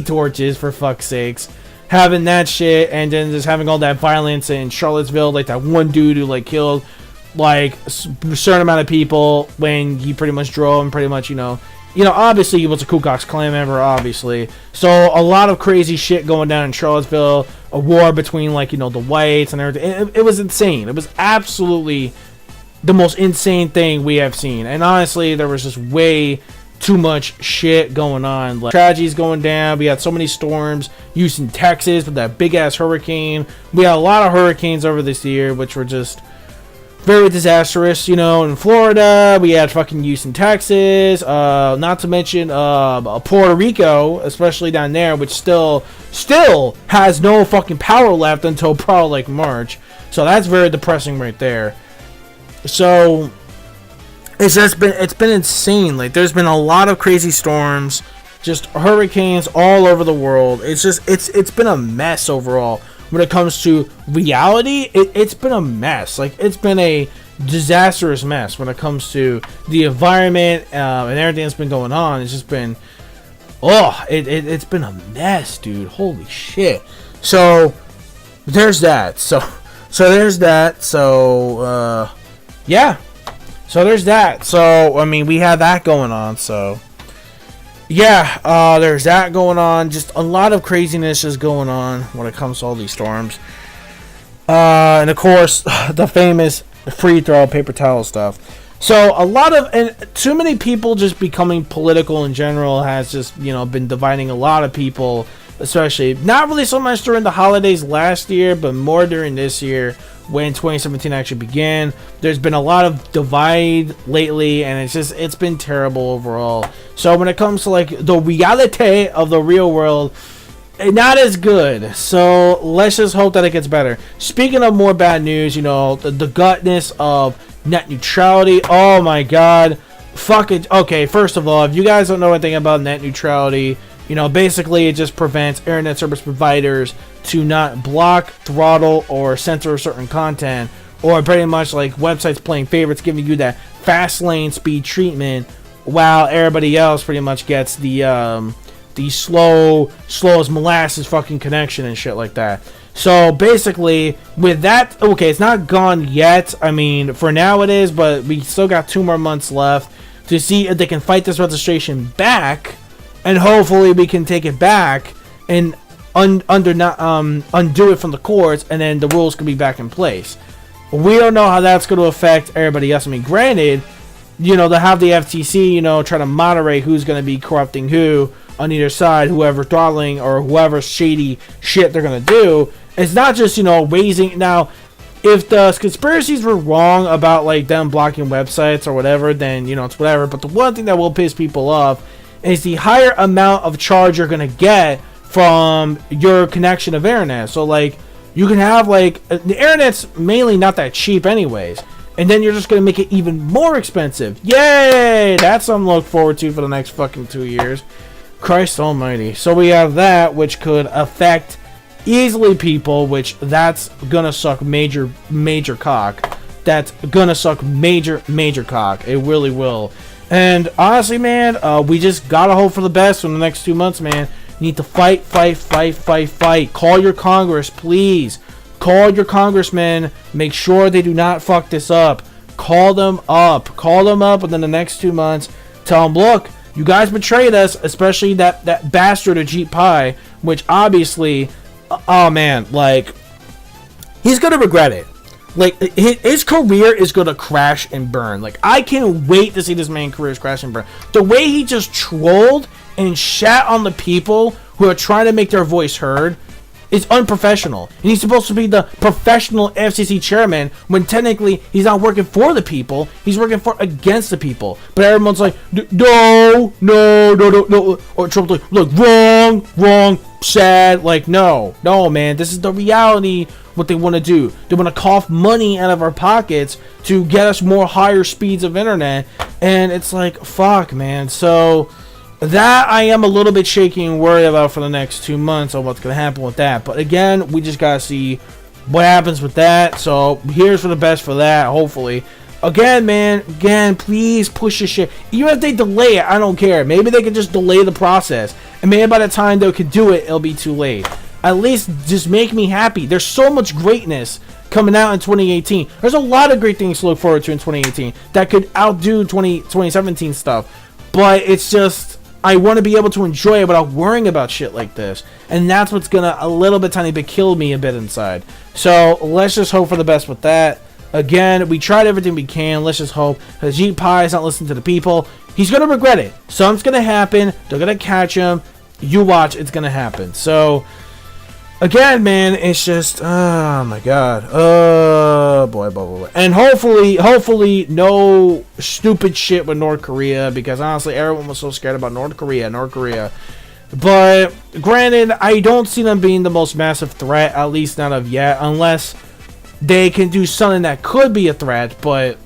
torches, for fuck's sakes. Having that shit, and then just having all that violence in Charlottesville, like that one dude who like killed like a certain amount of people when he pretty much drove and pretty much, you know, obviously he was a Ku Klux Klan member, obviously. So a lot of crazy shit going down in Charlottesville, a war between like, you know, the whites and everything. It was insane. It was absolutely the most insane thing we have seen. And honestly, there was just way too much shit going on. Like tragedies going down. We had so many storms. Houston, Texas, with that big ass hurricane. We had a lot of hurricanes over this year, which were just very disastrous. You know, in Florida, we had fucking Houston, Texas. Not to mention Puerto Rico, especially down there, which still has no fucking power left until probably like March. So that's very depressing right there. So it's been insane. Like there's been a lot of crazy storms, just hurricanes all over the world. It's been a mess overall. When it comes to reality, it's been a mess. Like it's been a disastrous mess when it comes to the environment and everything that's been going on. It's just been it's been a mess, dude. Holy shit. So there's that. So there's that. So yeah. So there's that. So I mean, we have that going on. So yeah, there's that going on. Just a lot of craziness is going on when it comes to all these storms. And of course, the famous free throw paper towel stuff. So and too many people just becoming political in general has just, you know, been dividing a lot of people, especially not really so much during the holidays last year, but more during this year when 2017 actually began. There's been a lot of divide lately, and it's been terrible overall. So when it comes to like the reality of the real world, not as good. So let's just hope that it gets better. Speaking of more bad news, you know, the gutness of net neutrality. Oh my god, fuck it. Okay, first of all, if you guys don't know anything about net neutrality, you know, basically it just prevents internet service providers to not block, throttle, or censor certain content, or pretty much like websites playing favorites, giving you that fast lane speed treatment, while everybody else pretty much gets the slow as molasses fucking connection and shit like that. So basically, with that, okay, it's not gone yet. I mean, for now it is, but we still got 2 more months left to see if they can fight this registration back, and hopefully we can take it back and undo it from the courts, and then the rules can be back in place. We don't know how that's going to affect everybody else. I mean, granted, you know, to have the FTC, you know, try to moderate who's going to be corrupting who on either side, whoever throttling or whoever shady shit they're going to do. It's not just, you know, raising. Now, if the conspiracies were wrong about like them blocking websites or whatever, then, you know, it's whatever. But the one thing that will piss people off is the higher amount of charge you're going to get from your connection of internet. So like you can have like the internet's mainly not that cheap anyways, and then you're just going to make it even more expensive. Yay! That's something to look forward to for the next fucking 2 years. Christ almighty. So we have that, which could affect easily people, which that's gonna suck major cock. That's gonna suck major cock. It really will. And honestly, man, we just gotta hope for the best in the next 2 months, man. You need to fight. Call your Congress, please. Call your congressmen. Make sure they do not fuck this up. Call them up within the next 2 months. Tell them, look, you guys betrayed us, especially that bastard Ajit Pai which obviously, oh man, like, he's gonna regret it. Like, his career is gonna crash and burn. Like, I can't wait to see this man's career crash and burn. The way he just trolled and shat on the people who are trying to make their voice heard is unprofessional. And he's supposed to be the professional FCC chairman when technically he's not working for the people. He's working against the people. But everyone's like, no. Or Trump's like, look, wrong, sad. Like, no, man. This is the reality. What they want to do. They want to cough money out of our pockets to get us more higher speeds of internet. And it's like, fuck, man. So that I am a little bit shaky and worried about for the next 2 months on what's going to happen with that. But again, we just got to see what happens with that. So here's for the best for that, hopefully. Again, man, please push your shit. Even if they delay it, I don't care. Maybe they can just delay the process. And maybe by the time they can do it, it'll be too late. At least just make me happy. There's so much greatness coming out in 2018. There's a lot of great things to look forward to in 2018 that could outdo 2017 stuff. But it's just, I want to be able to enjoy it without worrying about shit like this. And that's what's going to a little bit tiny bit kill me a bit inside. So let's just hope for the best with that. Again, we tried everything we can. Let's just hope Ajit Pai is not listening to the people. He's going to regret it. Something's going to happen. They're going to catch him. You watch. It's going to happen. So again, man, it's just, oh my god, oh boy. And hopefully no stupid shit with North Korea, because honestly everyone was so scared about North Korea. But granted, I don't see them being the most massive threat, at least not of yet, unless they can do something that could be a threat. But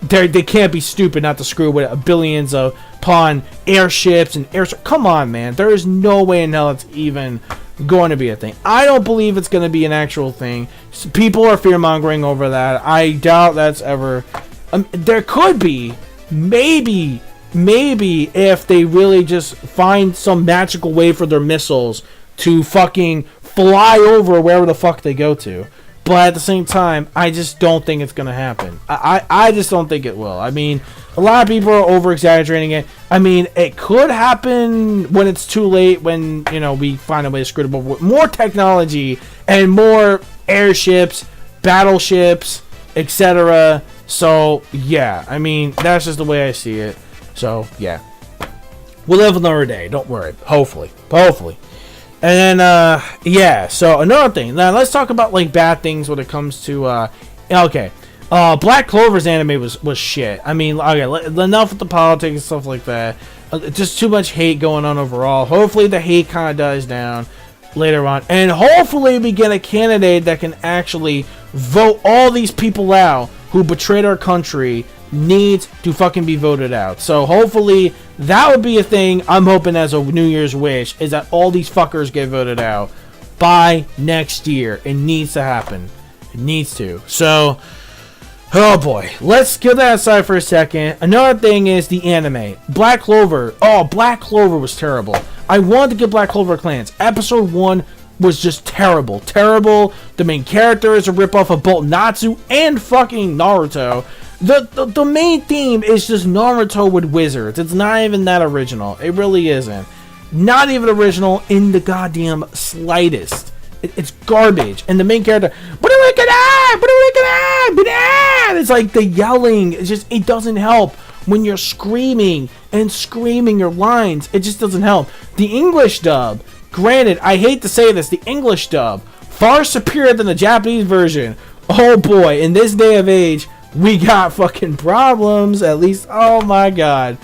they can't be stupid not to screw with billions upon airships and come on, man, there is no way in hell it's even going to be a thing. I don't believe it's going to be an actual thing. People are fear-mongering over that. I doubt that's ever. There could be, maybe if they really just find some magical way for their missiles to fucking fly over wherever the fuck they go to. But at the same time, I just don't think it's going to happen. I just don't think it will. I mean, a lot of people are over-exaggerating it. I mean, it could happen when it's too late, when, you know, we find a way to screw it over with more technology and more airships, battleships, etc. So, yeah. I mean, that's just the way I see it. So, yeah. We'll live another day. Don't worry. Hopefully. And then, yeah, so another thing. Now, let's talk about, like, bad things when it comes to, okay. Black Clover's anime was shit. I mean, okay, enough with the politics and stuff like that. Just too much hate going on overall. Hopefully the hate kind of dies down later on. And hopefully we get a candidate that can actually vote all these people out who betrayed our country needs to fucking be voted out. So hopefully that would be a thing. I'm hoping as a New Year's wish is that all these fuckers get voted out by next year. It needs to happen. It needs to. So, oh boy, let's get that aside for a second. Another thing is the anime. Black Clover. Oh, Black Clover was terrible. I wanted to get Black Clover Clans. Episode 1 was just terrible. The main character is a ripoff of both Natsu and fucking Naruto. The main theme is just Naruto with wizards. It's not even that original. It really isn't. Not even original in the goddamn slightest. It's garbage. And the main character, it's like the yelling. It's just, it doesn't help when you're screaming your lines. It just doesn't help. The English dub, granted, I hate to say this, the English dub, far superior than the Japanese version. Oh boy, in this day of age, we got fucking problems, at least. Oh my god.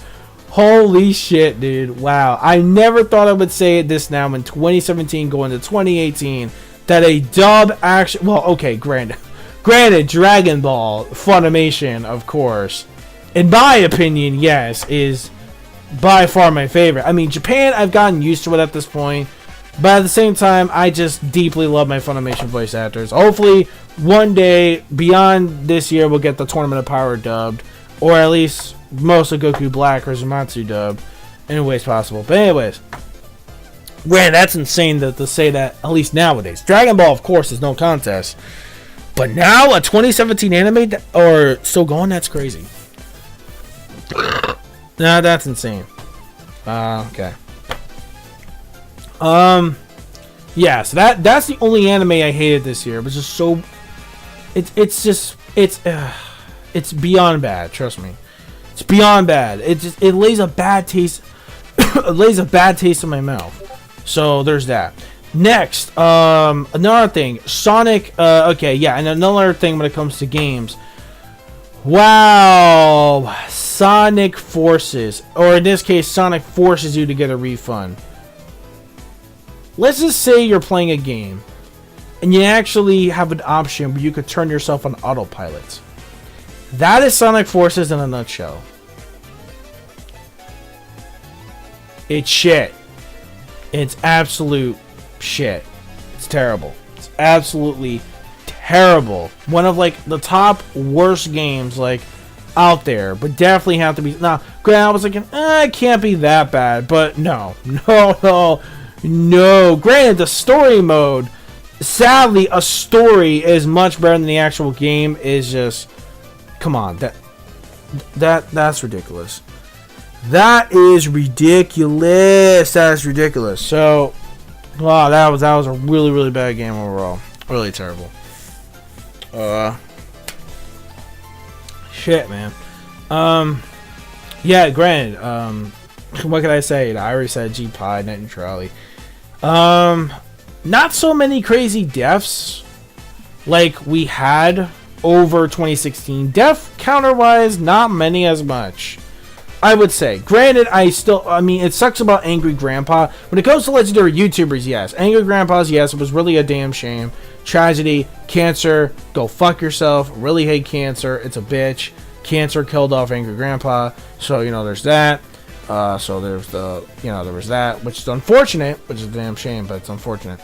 Holy shit, dude. Wow. I never thought I would say it this now in 2017 going to 2018 that a dub action... Well, okay, granted, Dragon Ball Funimation, of course, in my opinion, yes, is by far my favorite. I mean, Japan, I've gotten used to it at this point, but at the same time, I just deeply love my Funimation voice actors. Hopefully, one day, beyond this year, we'll get the Tournament of Power dubbed, or at least most of Goku Black or Zumatsu dubbed, in ways possible. But anyways, man, that's insane to say that, at least nowadays. Dragon Ball, of course, is no contest. But now, a 2017 anime, or still going, that's crazy. Nah, that's insane. Okay. Yeah, so that's the only anime I hated this year. It was just so, it's beyond bad. Trust me, it's beyond bad. It lays a bad taste. It lays a bad taste in my mouth. So there's that. Next, another thing, Sonic. Okay, yeah, and another thing when it comes to games. Wow, Sonic Forces, or in this case, Sonic forces you to get a refund. Let's just say you're playing a game, and you actually have an option where you could turn yourself on autopilot. That is Sonic Forces in a nutshell. It's shit. It's absolute shit. It's terrible. It's absolutely terrible. One of like the top worst games like out there, but definitely have to be. Now, granted, I was thinking, it can't be that bad, but no. Granted, the story mode, sadly, a story is much better than the actual game. Is just, come on, that's ridiculous. That is ridiculous. That is ridiculous. So, wow, that was a really, really bad game overall. Really terrible. Shit, man. Yeah, granted. What can I say? I already said G-Pie, net neutrality. Not so many crazy deaths like we had over 2016. Death counter-wise, not many as much, I would say. Granted, I mean, it sucks about Angry Grandpa. When it comes to legendary YouTubers, yes. Angry Grandpas, yes, it was really a damn shame. Tragedy, Cancer, go fuck yourself. Really hate Cancer. It's a bitch. Cancer killed off Angry Grandpa. So, there's that. So there's there was that, which is unfortunate, which is a damn shame, but it's unfortunate.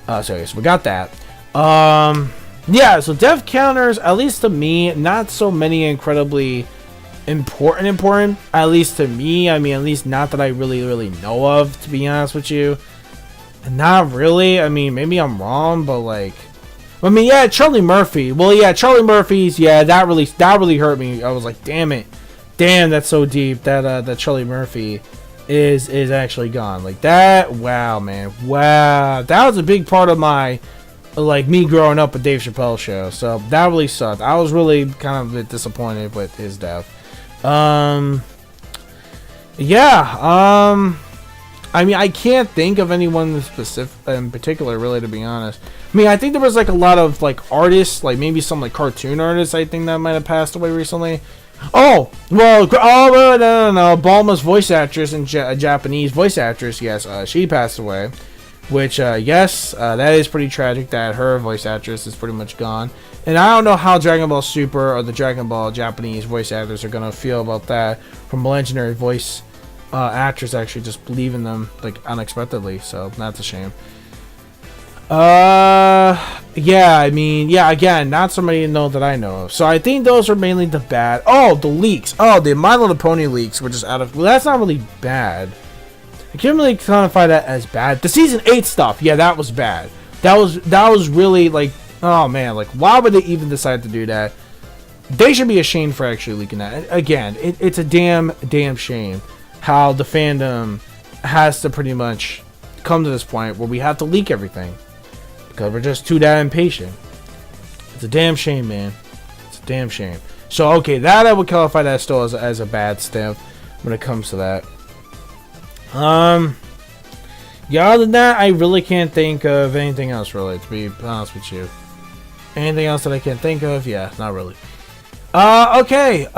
So yes, we got that. Yeah, so death counters, at least to me, not so many incredibly important, at least to me. I mean, at least not that I really know of, to be honest with you. And not really. I mean, maybe I'm wrong, but like, I mean, yeah, Charlie Murphy. Well, yeah, Charlie Murphy's, yeah, that really hurt me. I was like, damn it. Damn, that's so deep that Charlie Murphy is actually gone. Like that, wow, man. Wow. That was a big part of my, like, me growing up with Dave Chappelle's show. So that really sucked. I was really kind of a bit disappointed with his death. Yeah, I mean, I can't think of anyone specific in particular, really, to be honest. I mean, I think there was like a lot of like artists, like maybe some like cartoon artists, I think that might have passed away recently. Oh, well, no. Bulma's voice actress and Japanese voice actress, yes, she passed away. Which, yes, that is pretty tragic that her voice actress is pretty much gone. And I don't know how Dragon Ball Super or the Dragon Ball Japanese voice actors are going to feel about that from a legendary voice actress actually just leaving them, like, unexpectedly. So, that's a shame. Yeah, I mean, yeah, again, not somebody that I know of. So I think those are mainly the bad. Oh, the leaks. Oh, the My Little Pony leaks were just out of. Well, that's not really bad. I can't really quantify that as bad. The season 8 stuff, yeah, that was bad. That was really like, oh man, like why would they even decide to do that? They should be ashamed for actually leaking that. Again, it's a damn shame how the fandom has to pretty much come to this point where we have to leak everything. Because we're just too damn impatient. It's a damn shame, man. It's a damn shame. So, okay, that I would qualify that still as a bad step when it comes to that. Yeah, other than that, I really can't think of anything else, really, to be honest with you. Anything else that I can think of? Yeah, not really. Okay,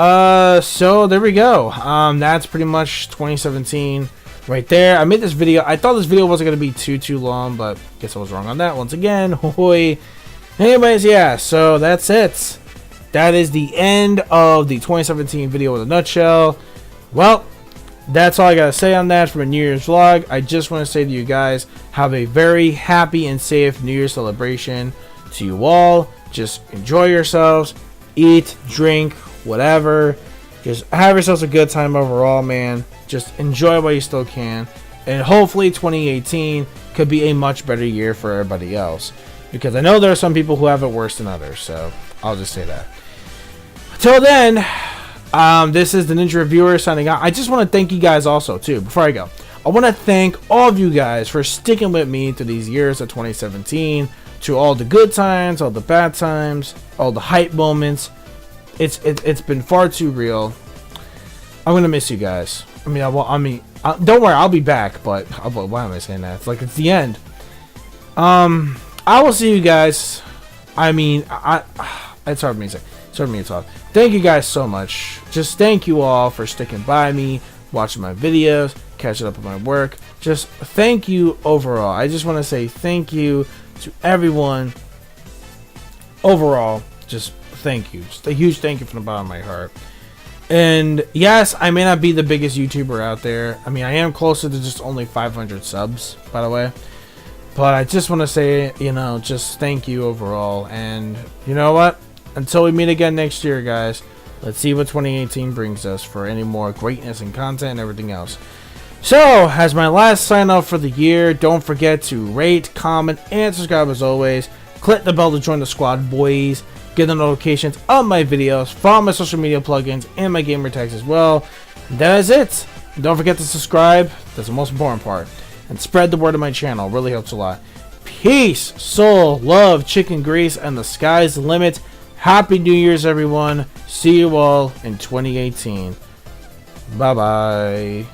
so there we go. That's pretty much 2017. Right there. I made this video. I thought this video wasn't going to be too long, but guess I was wrong on that once again. Hoy. Anyways, yeah, so that's it. That is the end of the 2017 video in a nutshell. Well, that's all I got to say on that from a New Year's vlog. I just want to say to you guys, have a very happy and safe New Year's celebration to you all. Just enjoy yourselves. Eat, drink, whatever. Just have yourselves a good time overall, man. Just enjoy while you still can. And hopefully 2018 could be a much better year for everybody else. Because I know there are some people who have it worse than others. So I'll just say that. Until then, this is the Ninja Reviewer signing out. I just want to thank you guys also, too, before I go. I want to thank all of you guys for sticking with me through these years of 2017, to all the good times, all the bad times, all the hype moments. It's been far too real. I'm gonna miss you guys. Don't worry, I'll be back. But why am I saying that? It's like it's the end. I will see you guys. It's hard for me to say. It's hard for me to talk. Thank you guys so much. Just thank you all for sticking by me, watching my videos, catching up with my work. Just thank you overall. I just want to say thank you to everyone. Overall, just thank you. Just a huge thank you from the bottom of my heart. And yes, I may not be the biggest YouTuber out there. I mean, I am closer to just only 500 subs, by the way. But I just want to say, just thank you overall. And you know what? Until we meet again next year, guys, let's see what 2018 brings us for any more greatness and content and everything else. So, as my last sign off for the year, don't forget to rate, comment, and subscribe as always. Click the bell to join the squad, boys. Get the notifications of my videos, follow my social media plugins, and my gamer tags as well. That is it. Don't forget to subscribe. That's the most important part. And spread the word of my channel. Really helps a lot. Peace, soul, love, chicken grease, and the sky's the limit. Happy New Year's, everyone. See you all in 2018. Bye-bye.